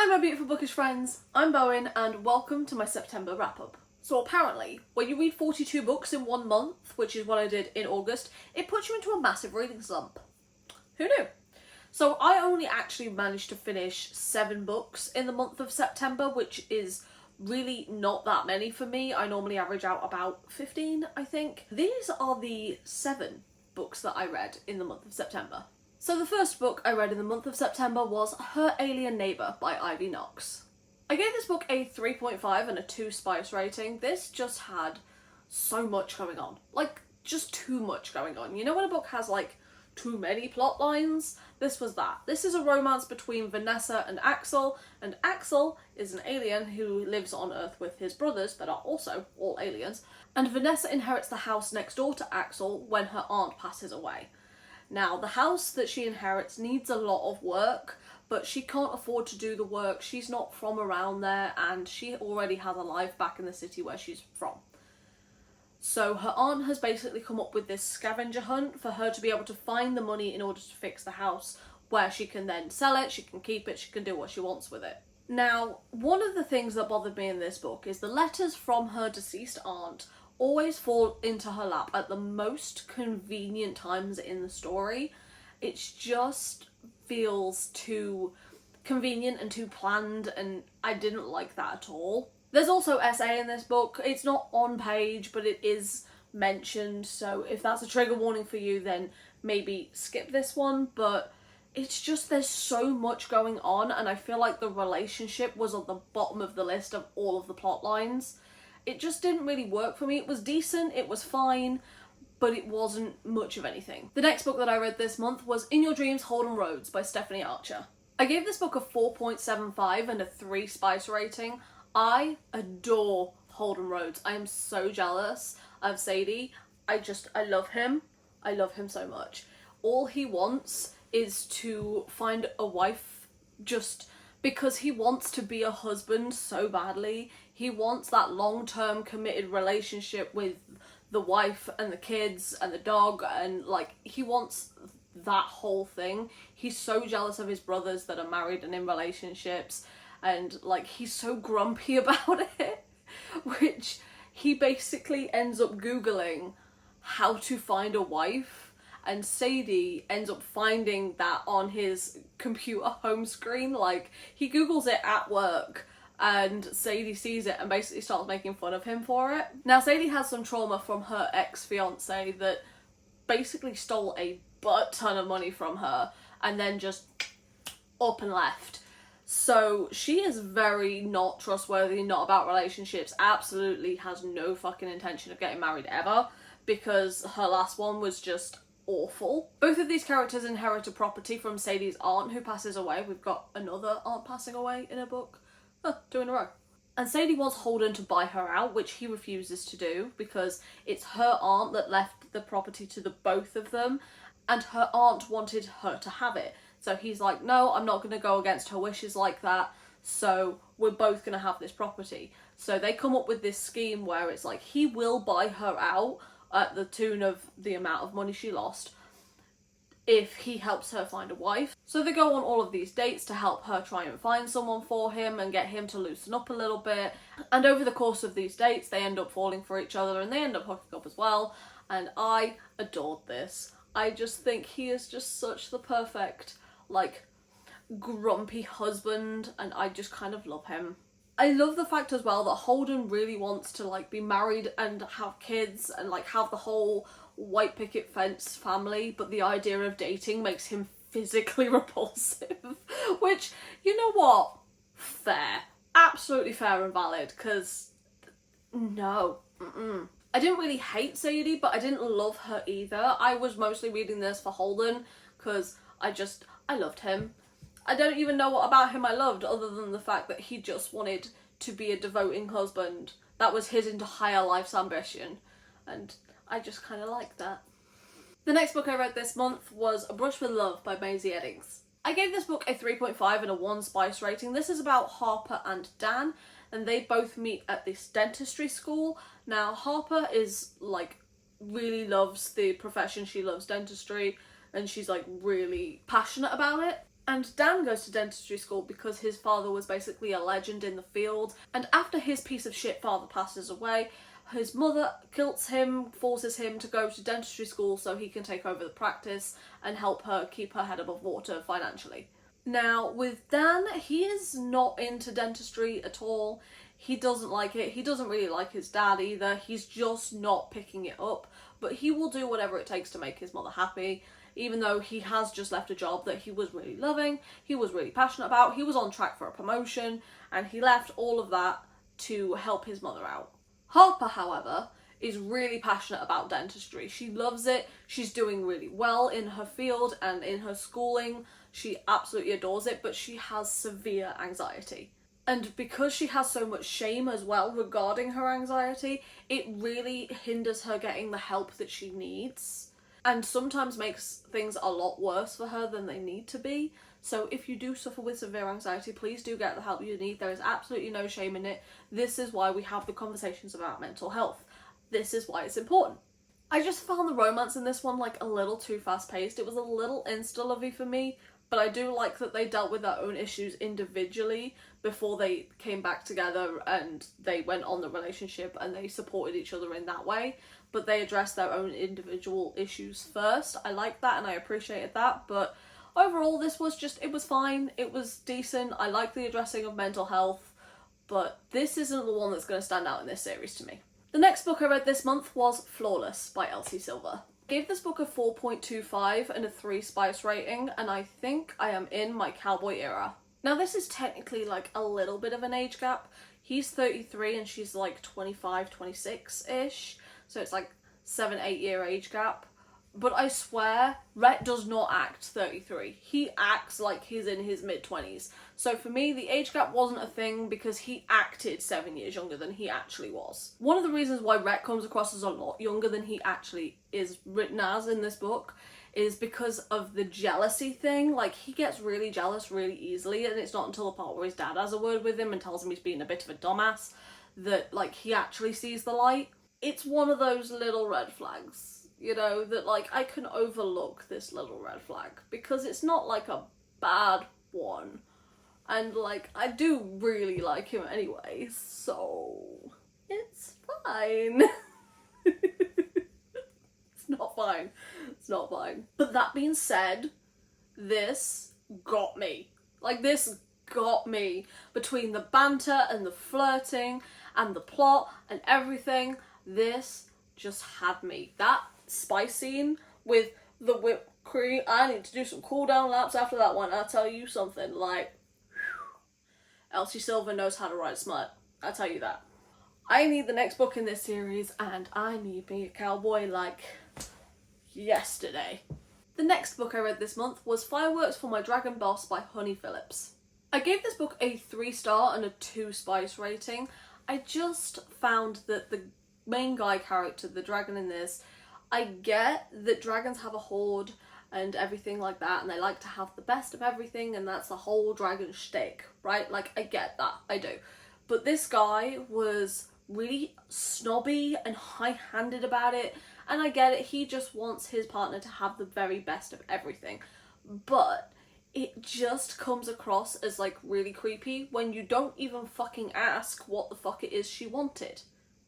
my beautiful bookish friends, I'm Bowen and welcome to my September wrap-up. So apparently, when you read 42 books in 1 month, which is what I did in August, it puts you into a massive reading slump. Who knew? So I only actually managed to finish 7 books in the month of September, which is really not that many for me. I normally average out about 15, I think. These are the 7 books that I read in the month of September. So the first book I read in the month of September was Her Alien Neighbour by Ivy Knox. I gave this book a 3.5 and a 2 spice rating. This just had so much going on. Like, just too much going on. You know when a book has, like, too many plot lines? This was that. This is a romance between Vanessa and Axel is an alien who lives on Earth with his brothers that are also all aliens, and Vanessa inherits the house next door to Axel when her aunt passes away. Now, the house that she inherits needs a lot of work, but she can't afford to do the work. She's not from around there, and she already has a life back in the city where she's from. So her aunt has basically come up with this scavenger hunt for her to be able to find the money in order to fix the house, where she can then sell it, she can keep it, she can do what she wants with it. Now, one of the things that bothered me in this book is the letters from her deceased aunt always fall into her lap at the most convenient times in the story. It just feels too convenient and too planned, and I didn't like that at all. There's also SA in this book. It's not on page, but it is mentioned, so if that's a trigger warning for you, then maybe skip this one. But it's just, there's so much going on, and I feel like the relationship was at the bottom of the list of all of the plot lines. It just didn't really work for me. It was decent, it was fine, but it wasn't much of anything. The next book that I read this month was In Your Dreams, Holden Roads by Stephanie Archer. I gave this book a 4.75 and a 3 spice rating. I adore Holden Roads. I am so jealous of Sadie. I love him. I love him so much. All he wants is to find a wife, just because he wants to be a husband so badly. He wants that long-term committed relationship with the wife and the kids and the dog, and like, he wants that whole thing. He's so jealous of his brothers that are married and in relationships, and like, he's so grumpy about it, which he basically ends up Googling how to find a wife. And Sadie ends up finding that on his computer home screen. Like, he Googles it at work and Sadie sees it and basically starts making fun of him for it. Now, Sadie has some trauma from her ex-fiance that basically stole a butt ton of money from her and then just up and left. So she is very not trustworthy, not about relationships, absolutely has no fucking intention of getting married ever, because her last one was just awful. Both of these characters inherit a property from Sadie's aunt who passes away. We've got another aunt passing away in a book. 2 in a row. And Sadie wants Holden to buy her out, which he refuses to do because it's her aunt that left the property to the both of them, and her aunt wanted her to have it. So he's like, no, I'm not going to go against her wishes like that, so we're both going to have this property. So they come up with this scheme where it's like, he will buy her out at the tune of the amount of money she lost if he helps her find a wife. So they go on all of these dates to help her try and find someone for him and get him to loosen up a little bit. And over the course of these dates, they end up falling for each other and they end up hooking up as well. And I adored this. I just think he is just such the perfect, like, grumpy husband, and I just kind of love him. I love the fact as well that Holden really wants to, like, be married and have kids and, like, have the whole white picket fence family, but the idea of dating makes him physically repulsive. Which, you know what? Fair. Absolutely fair and valid, because no. I didn't really hate Sadie, but I didn't love her either. I was mostly reading this for Holden, because I loved him. I don't even know what about him I loved, other than the fact that he just wanted to be a devoting husband. That was his entire life's ambition, and I just kind of liked that. The next book I read this month was A Brush with Love by Maisie Eddings. I gave this book a 3.5 and a 1 spice rating. This is about Harper and Dan, and they both meet at this dentistry school. Now, Harper is, like, really loves the profession. She loves dentistry, and she's, like, really passionate about it. And Dan goes to dentistry school because his father was basically a legend in the field, and after his piece of shit father passes away, his mother guilts him, forces him to go to dentistry school so he can take over the practice and help her keep her head above water financially. Now, with Dan, he is not into dentistry at all. He doesn't like it. He doesn't really like his dad either. He's just not picking it up, but he will do whatever it takes to make his mother happy. Even though he has just left a job that he was really loving, he was really passionate about, he was on track for a promotion, and he left all of that to help his mother out. Harper, however, is really passionate about dentistry. She loves it, she's doing really well in her field and in her schooling, she absolutely adores it, but she has severe anxiety. And because she has so much shame as well regarding her anxiety, it really hinders her getting the help that she needs. And sometimes makes things a lot worse for her than they need to be. So if you do suffer with severe anxiety, please do get the help you need. There is absolutely no shame in it. This is why we have the conversations about mental health. This is why it's important. I just found the romance in this one like a little too fast paced. It was a little insta-lovey for me, but I do like that they dealt with their own issues individually before they came back together and they went on the relationship and they supported each other in that way. But they addressed their own individual issues first. I liked that and I appreciated that, but overall this was just, it was fine, it was decent. I like the addressing of mental health, but this isn't the one that's going to stand out in this series to me. The next book I read this month was Flawless by Elsie Silver. I gave this book a 4.25 and a 3 spice rating, and I think I am in my cowboy era. Now this is technically like a little bit of an age gap. He's 33 and she's like 25, 26-ish. So it's like 7-8 year age gap. But I swear, Rhett does not act 33. He acts like he's in his mid-20s. So for me, the age gap wasn't a thing because he acted 7 years younger than he actually was. One of the reasons why Rhett comes across as a lot younger than he actually is written as in this book is because of the jealousy thing. Like, he gets really jealous really easily, and it's not until the part where his dad has a word with him and tells him he's being a bit of a dumbass that, like, he actually sees the light. It's one of those little red flags, you know, that like I can overlook this little red flag because it's not like a bad one. And like, I do really like him anyway, so it's fine. It's not fine. It's not fine. But that being said, this got me. Like, this got me. Between the banter and the flirting and the plot and everything, this just had me. That spice scene with the whipped cream, I need to do some cool down laps after that one. I'll tell you something, like, whew, Elsie Silver knows how to write smut. I'll tell you that. I need the next book in this series, and I need me a cowboy like yesterday. The next book I read this month was Fireworks for My Dragon Boss by Honey Phillips. I gave this book a 3-star and a 2 spice rating. I just found that the main guy character, the dragon in this, I get that dragons have a horde and everything like that, and they like to have the best of everything, and that's the whole dragon shtick, right? Like, I get that, I do. But this guy was really snobby and high-handed about it, and I get it, he just wants his partner to have the very best of everything. But it just comes across as, like, really creepy when you don't even fucking ask what the fuck it is she wanted.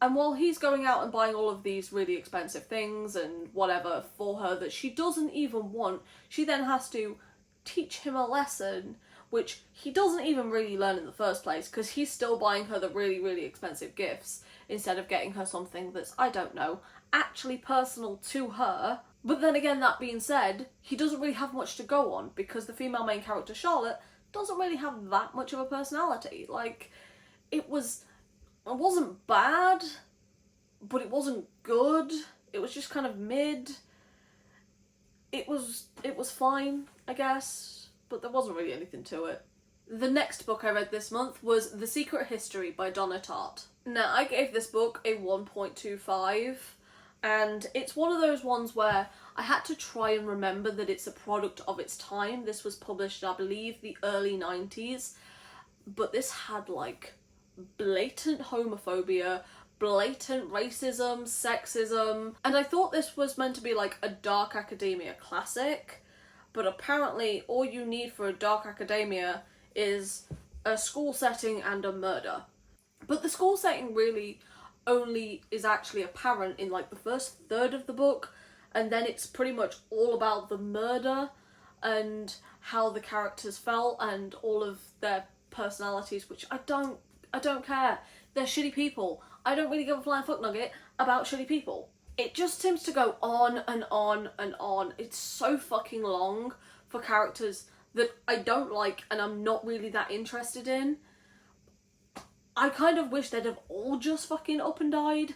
And while he's going out and buying all of these really expensive things and whatever for her that she doesn't even want, she then has to teach him a lesson, which he doesn't even really learn in the first place because he's still buying her the really, really expensive gifts instead of getting her something that's, I don't know, actually personal to her. But then again, that being said, he doesn't really have much to go on because the female main character, Charlotte, doesn't really have that much of a personality. Like, it wasn't bad, but it wasn't good. It was just kind of mid. It was fine, I guess, but there wasn't really anything to it. The next book I read this month was The Secret History by Donna Tartt. Now, I gave this book a 1.25, and it's one of those ones where I had to try and remember that it's a product of its time. This was published, I believe, the early 90s, but this had, like, blatant homophobia, blatant racism, sexism, and I thought this was meant to be like a dark academia classic, but apparently all you need for a dark academia is a school setting and a murder. But the school setting really only is actually apparent in like the first third of the book, and then it's pretty much all about the murder and how the characters felt and all of their personalities, which I don't care. They're shitty people. I don't really give a flying fuck nugget about shitty people. It just seems to go on and on and on. It's so fucking long for characters that I don't like and I'm not really that interested in. I kind of wish they'd have all just fucking up and died,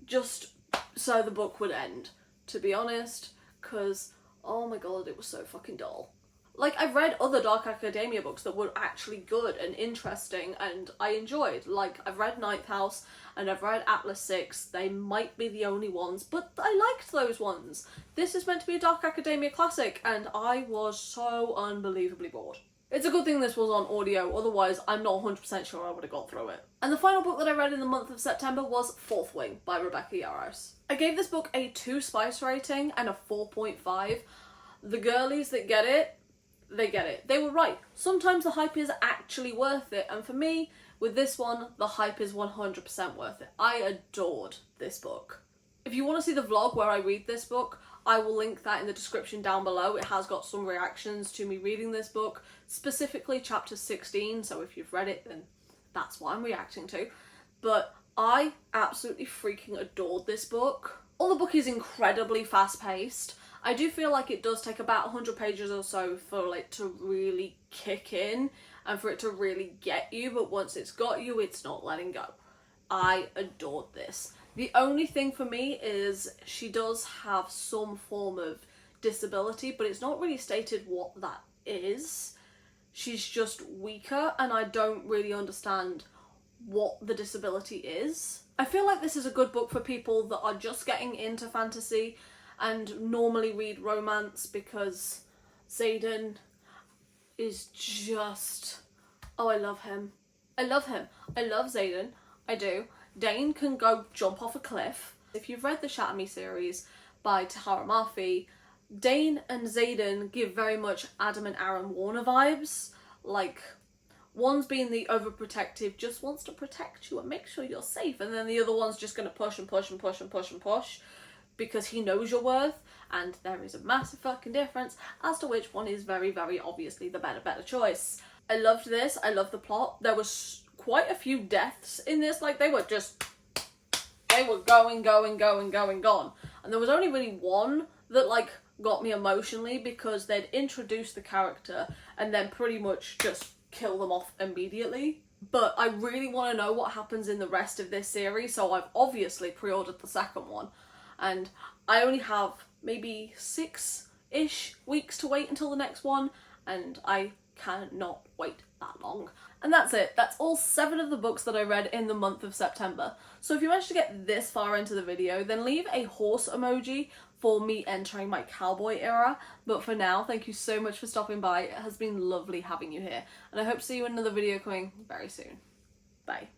just so the book would end, to be honest, because, oh my god, it was so fucking dull. Like, I've read other Dark Academia books that were actually good and interesting and I enjoyed. Like, I've read Ninth House and I've read Atlas 6. They might be the only ones, but I liked those ones. This is meant to be a Dark Academia classic and I was so unbelievably bored. It's a good thing this was on audio, otherwise I'm not 100% sure I would have got through it. And the final book that I read in the month of September was Fourth Wing by Rebecca Yarros. I gave this book a 2 spice rating and a 4.5. The girlies that get it, they get it. They were right. Sometimes the hype is actually worth it, and for me, with this one, the hype is 100% worth it. I adored this book. If you want to see the vlog where I read this book, I will link that in the description down below. It has got some reactions to me reading this book, specifically chapter 16, so if you've read it, then that's what I'm reacting to. But I absolutely freaking adored this book. All the book is incredibly fast-paced. I do feel like it does take about 100 pages or so for it to really kick in and for it to really get you, but once it's got you, it's not letting go. I adored this. The only thing for me is she does have some form of disability, but it's not really stated what that is. She's just weaker and I don't really understand what the disability is. I feel like this is a good book for people that are just getting into fantasy and normally read romance, because Xaden is just... oh, I love him. I love him. I love Xaden. I do. Dane can go jump off a cliff. If you've read the Shatter Me series by Tahara Murphy, Dane and Xaden give very much Adam and Aaron Warner vibes. Like, one's being the overprotective, just wants to protect you and make sure you're safe, and then the other one's just going to push and push and push and push and push because he knows your worth, and there is a massive fucking difference as to which one is very, very obviously the better choice. I loved this. I loved the plot. There was quite a few deaths in this. Like, they were going, gone. And there was only really one that, like, got me emotionally, because they'd introduced the character and then pretty much just kill them off immediately. But I really want to know what happens in the rest of this series, so I've obviously pre-ordered the second one. And I only have maybe 6-ish weeks to wait until the next one, and I cannot wait that long. And that's it. That's all 7 of the books that I read in the month of September. So if you managed to get this far into the video, then leave a horse emoji for me entering my cowboy era. But for now, thank you so much for stopping by. It has been lovely having you here, and I hope to see you in another video coming very soon. Bye.